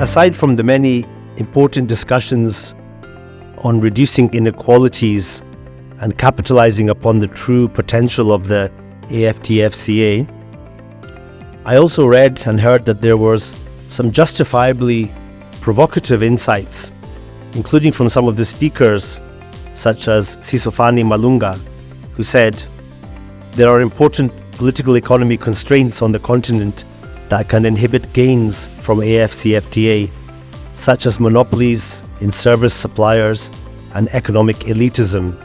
aside from the many important discussions on reducing inequalities and capitalizing upon the true potential of the AFCFTA, I also read and heard that there was some justifiably provocative insights, including from some of the speakers, such as Sisofani Malunga, who said, there are important political economy constraints on the continent that can inhibit gains from AFCFTA, such as monopolies in service suppliers and economic elitism.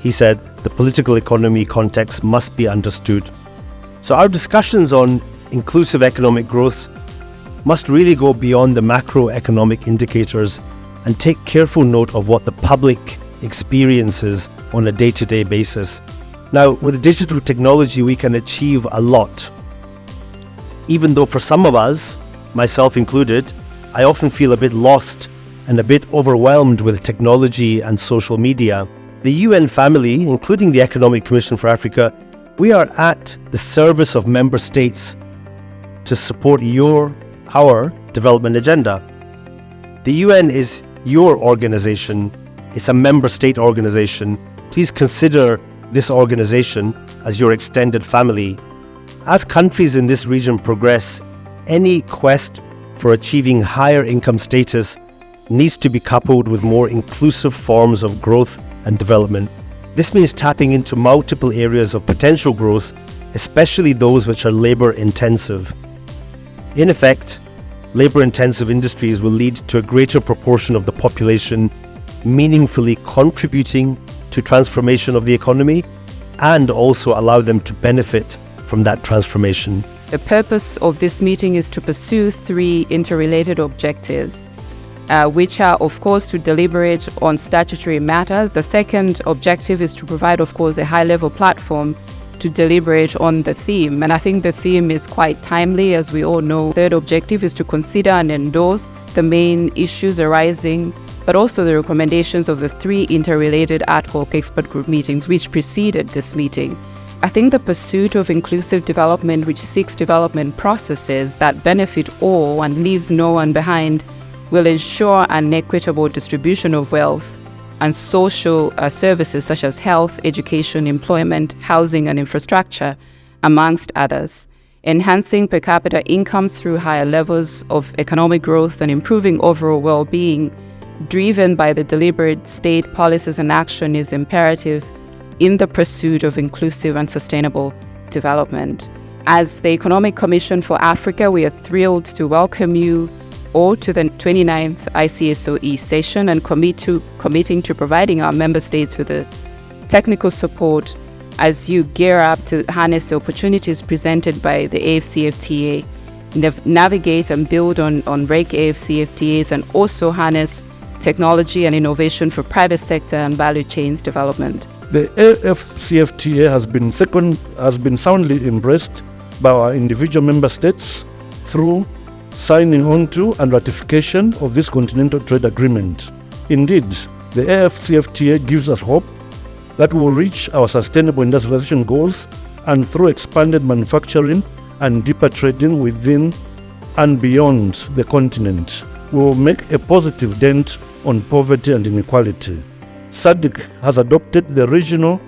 He said the political economy context must be understood. So our discussions on inclusive economic growth must really go beyond the macroeconomic indicators and take careful note of what the public experiences on a day-to-day basis. Now, with digital technology, we can achieve a lot. Even though for some of us, myself included, I often feel a bit lost and a bit overwhelmed with technology and social media. The UN family, including the Economic Commission for Africa, we are at the service of member states to support our development agenda. The UN is your organization. It's a member state organization. Please consider this organization as your extended family. As countries in this region progress, any quest for achieving higher income status needs to be coupled with more inclusive forms of growth and development. This means tapping into multiple areas of potential growth, especially those which are labor-intensive. In effect, labor-intensive industries will lead to a greater proportion of the population meaningfully contributing to transformation of the economy and also allow them to benefit from that transformation. The purpose of this meeting is to pursue 3 interrelated objectives, which are, of course, to deliberate on statutory matters. The second objective is to provide, of course, a high-level platform to deliberate on the theme. And I think the theme is quite timely, as we all know. Third objective is to consider and endorse the main issues arising, but also the recommendations of the 3 interrelated ad hoc expert group meetings which preceded this meeting. I think the pursuit of inclusive development, which seeks development processes that benefit all and leaves no one behind, will ensure an equitable distribution of wealth and social services such as health, education, employment, housing and infrastructure, amongst others, enhancing per capita incomes through higher levels of economic growth and improving overall well-being, driven by the deliberate state policies and action, is imperative in the pursuit of inclusive and sustainable development. As the Economic Commission for Africa, we are thrilled to welcome you all to the 29th ICSOE session and committing to providing our member states with the technical support as you gear up to harness the opportunities presented by the AFCFTA, navigate and build on REC AFCFTAs, and also harness technology and innovation for private sector and value chains development. The AFCFTA has been soundly embraced by our individual member states through signing on to and ratification of this continental trade agreement. Indeed, the AFCFTA gives us hope that we will reach our sustainable industrialization goals, and through expanded manufacturing and deeper trading within and beyond the continent, we will make a positive dent on poverty and inequality. SADC has adopted the Regional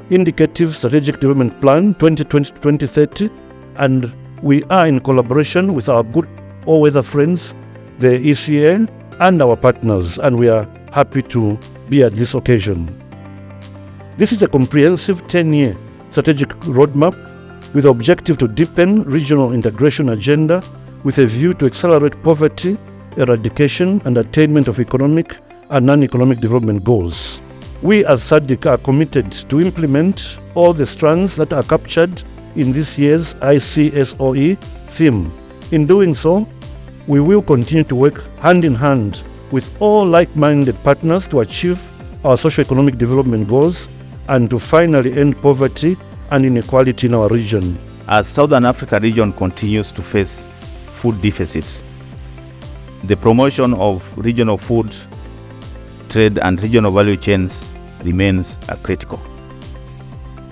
Indicative Strategic Development Plan 2020-2030, and we are in collaboration with our good all-weather friends, the ECA, and our partners, and we are happy to be at this occasion. This is a comprehensive 10-year strategic roadmap with the objective to deepen regional integration agenda with a view to accelerate poverty eradication and attainment of economic and non-economic development goals. We as SADC are committed to implement all the strands that are captured in this year's ICSOE theme. In doing so, we will continue to work hand in hand with all like-minded partners to achieve our socio-economic development goals and to finally end poverty and inequality in our region. As Southern Africa region continues to face food deficits, the promotion of regional food trade and regional value chains remains critical.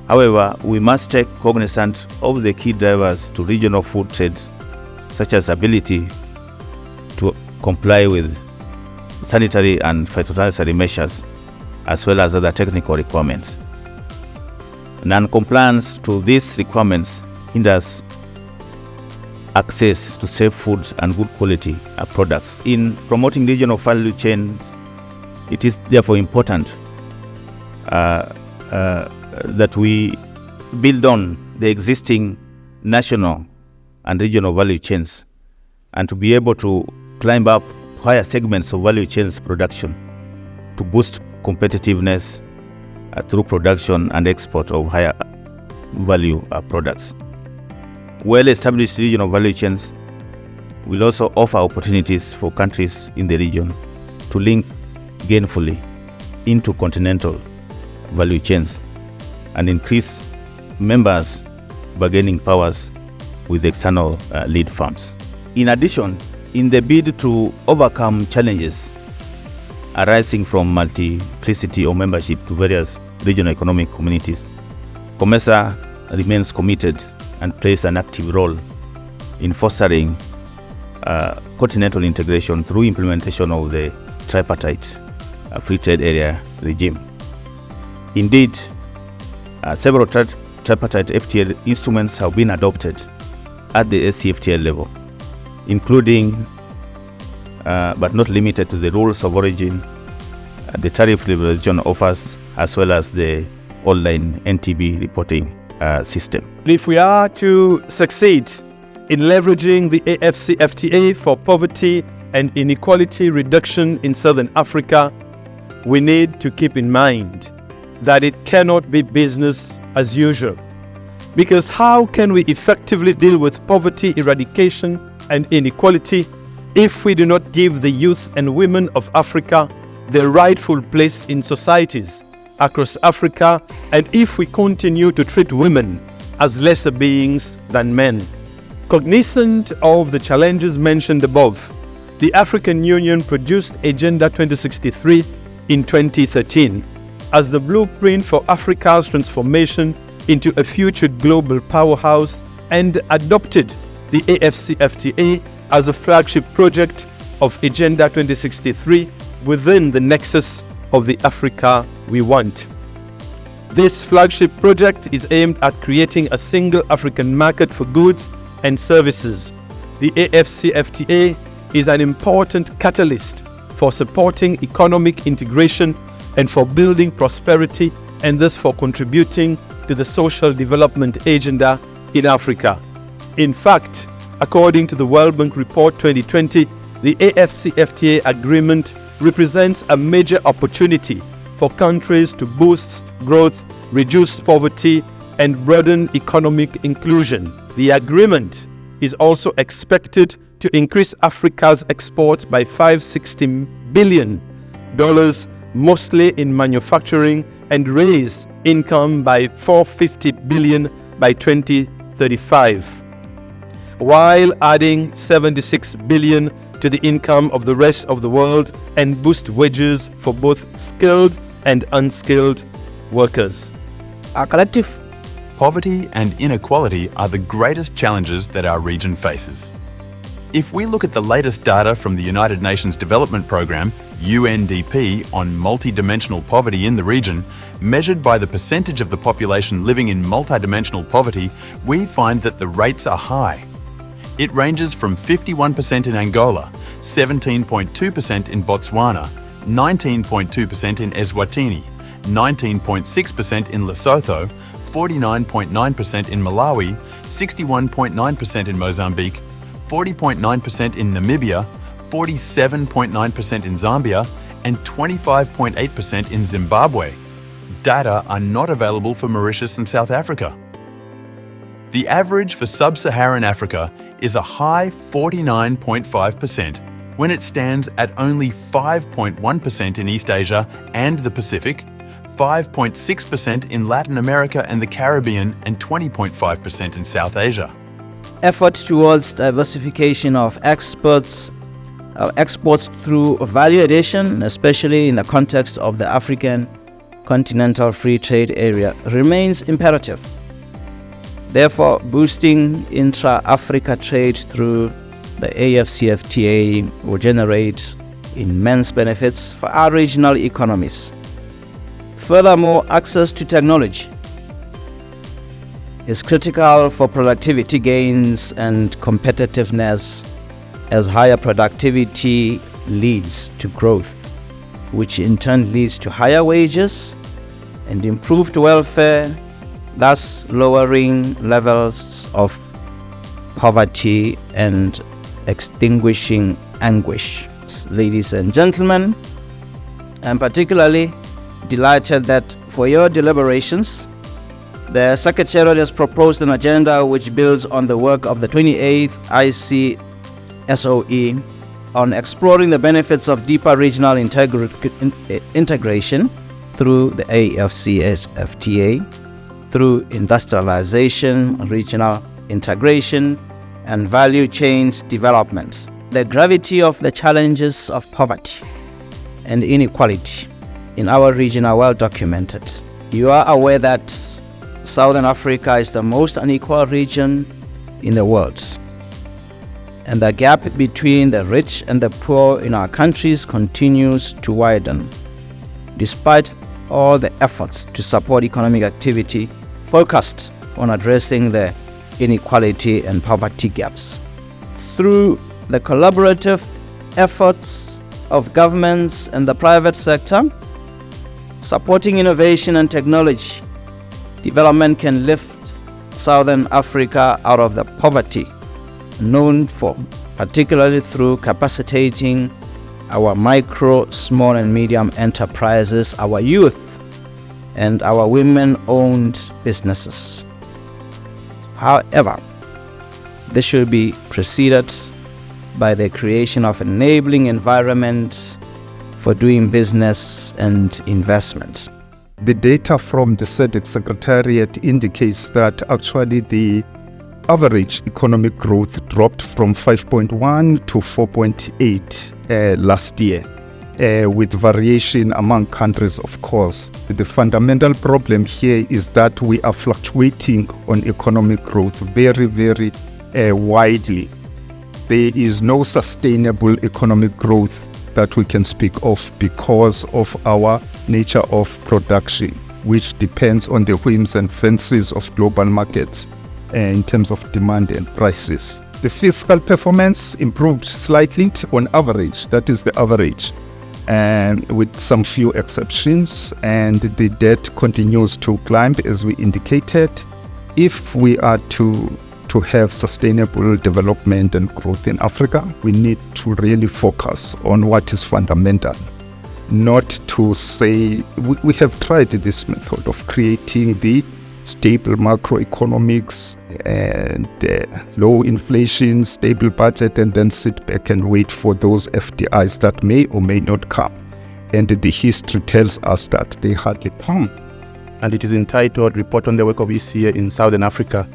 However, we must take cognizance of the key drivers to regional food trade, such as ability to comply with sanitary and phytosanitary measures, as well as other technical requirements. Non-compliance to these requirements hinders access to safe foods and good quality products. In promoting regional value chains, it is therefore important that we build on the existing national and regional value chains, and to be able to climb up higher segments of value chains production to boost competitiveness through production and export of higher value products. Well-established regional value chains will also offer opportunities for countries in the region to link gainfully into continental value chains and increase members' bargaining powers with external lead firms. In addition, in the bid to overcome challenges arising from multiplicity of membership to various regional economic communities, COMESA remains committed and plays an active role in fostering continental integration through implementation of the tripartite free trade area regime. Indeed, several tripartite FTA instruments have been adopted at the SCFTA level, including but not limited to the rules of origin, the tariff liberalization offers, as well as the online NTB reporting system. If we are to succeed in leveraging the AFCFTA for poverty and inequality reduction in Southern Africa, we need to keep in mind that it cannot be business as usual. Because how can we effectively deal with poverty eradication and inequality if we do not give the youth and women of Africa their rightful place in societies across Africa, and if we continue to treat women as lesser beings than men? Cognizant of the challenges mentioned above, the African Union produced Agenda 2063 in 2013 as the blueprint for Africa's transformation into a future global powerhouse, and adopted the AFCFTA as a flagship project of Agenda 2063 within the nexus of the Africa we want. This flagship project is aimed at creating a single African market for goods and services. The AFCFTA is an important catalyst for supporting economic integration and for building prosperity, and thus for contributing to the social development agenda in Africa. In fact, according to the World Bank Report 2020, the AFCFTA agreement represents a major opportunity for countries to boost growth, reduce poverty, and broaden economic inclusion. The agreement is also expected to increase Africa's exports by $560 billion, mostly in manufacturing, and raise income by $450 billion by 2035, while adding $76 billion to the income of the rest of the world and boost wages for both skilled and unskilled workers. Our collective poverty and inequality are the greatest challenges that our region faces. If we look at the latest data from the United Nations Development Programme, UNDP, on multidimensional poverty in the region, measured by the percentage of the population living in multidimensional poverty, we find that the rates are high. It ranges from 51% in Angola, 17.2% in Botswana, 19.2% in Eswatini, 19.6% in Lesotho, 49.9% in Malawi, 61.9% in Mozambique, 40.9% in Namibia, 47.9% in Zambia, and 25.8% in Zimbabwe. Data are not available for Mauritius and South Africa. The average for sub-Saharan Africa is a high 49.5%, when it stands at only 5.1% in East Asia and the Pacific, 5.6% in Latin America and the Caribbean, and 20.5% in South Asia. Efforts towards diversification of exports through value addition, especially in the context of the African Continental Free Trade Area, remains imperative. Therefore, boosting intra-Africa trade through the AFCFTA will generate immense benefits for our regional economies. Furthermore, access to technology is critical for productivity gains and competitiveness, as higher productivity leads to growth, which in turn leads to higher wages and improved welfare, thus lowering levels of poverty and extinguishing anguish. Ladies and gentlemen, I'm particularly delighted that for your deliberations, the Secretariat has proposed an agenda which builds on the work of the 28th ICSOE on exploring the benefits of deeper regional integration through the AFCFTA, through industrialization, regional integration, and value chains development. The gravity of the challenges of poverty and inequality in our region are well documented. You are aware that Southern Africa is the most unequal region in the world, and the gap between the rich and the poor in our countries continues to widen, despite all the efforts to support economic activity focused on addressing the inequality and poverty gaps. Through the collaborative efforts of governments and the private sector, supporting innovation and technology, development can lift Southern Africa out of the poverty known for, particularly through capacitating our micro, small and medium enterprises, our youth, and our women-owned businesses. However, this should be preceded by the creation of an enabling environment for doing business and investment. The data from the SADC Secretariat indicates that actually the average economic growth dropped from 5.1 to 4.8 last year, with variation among countries, of course. The fundamental problem here is that we are fluctuating on economic growth very, very widely. There is no sustainable economic growth that we can speak of because of our nature of production, which depends on the whims and fancies of global markets in terms of demand and prices. The fiscal performance improved slightly on average, that is the average, and with some few exceptions, and the debt continues to climb as we indicated. If we are to have sustainable development and growth in Africa, we need to really focus on what is fundamental, not to say, we have tried this method of creating the stable macroeconomics and low inflation, stable budget, and then sit back and wait for those FDIs that may or may not come. And the history tells us that they hardly come. And it is entitled Report on the Work of ECA in Southern Africa.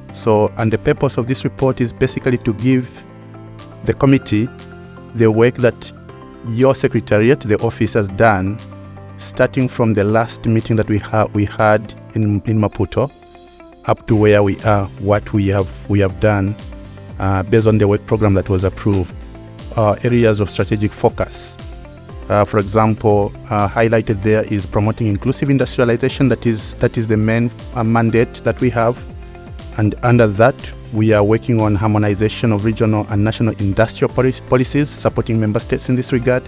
And the purpose of this report is basically to give the committee the work that your secretariat, the office, has done, starting from the last meeting that we had in Maputo, up to where we are, what we have done, based on the work program that was approved. Areas of strategic focus. For example, highlighted there is promoting inclusive industrialization. That is the main mandate that we have. And under that, we are working on harmonization of regional and national industrial policies, supporting member states in this regard,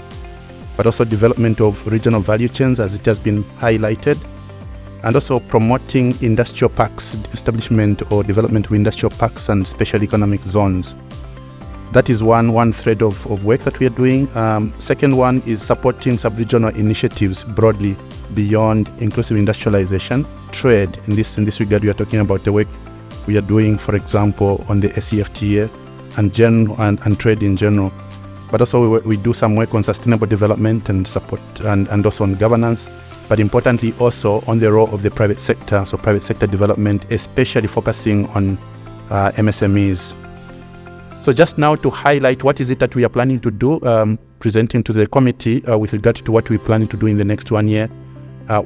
but also development of regional value chains, as it has been highlighted, and also promoting industrial parks, establishment or development of industrial parks and special economic zones. That is one thread of work that we are doing. Second one is supporting sub-regional initiatives broadly beyond inclusive industrialization, trade. In this regard, we are talking about the work we are doing, for example, on the ACFTA and trade in general. But also we do some work on sustainable development and support, and also on governance. But importantly, also on the role of the private sector, so private sector development, especially focusing on MSMEs. So just now to highlight what is it that we are planning to do, presenting to the committee with regard to what we're planning to do in the next 1 year.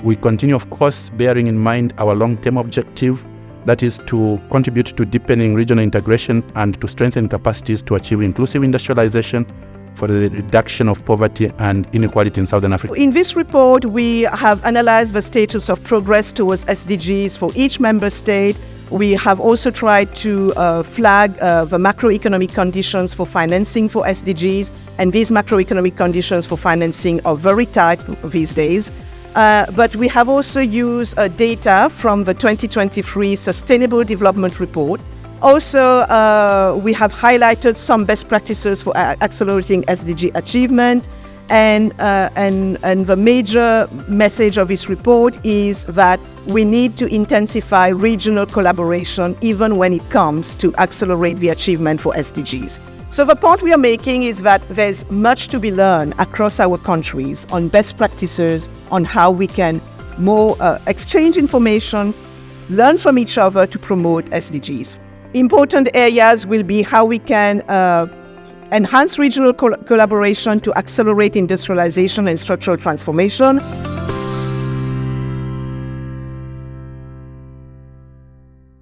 We continue, of course, bearing in mind our long-term objective, that is to contribute to deepening regional integration and to strengthen capacities to achieve inclusive industrialization for the reduction of poverty and inequality in Southern Africa. In this report, we have analyzed the status of progress towards SDGs for each member state. We have also tried to flag the macroeconomic conditions for financing for SDGs, and these macroeconomic conditions for financing are very tight these days. But we have also used data from the 2023 Sustainable Development Report. Also, we have highlighted some best practices for accelerating SDG achievement. And the major message of this report is that we need to intensify regional collaboration even when it comes to accelerate the achievement for SDGs. So the point we are making is that there's much to be learned across our countries on best practices, on how we can more exchange information, learn from each other to promote SDGs. Important areas will be how we can enhance regional collaboration to accelerate industrialization and structural transformation.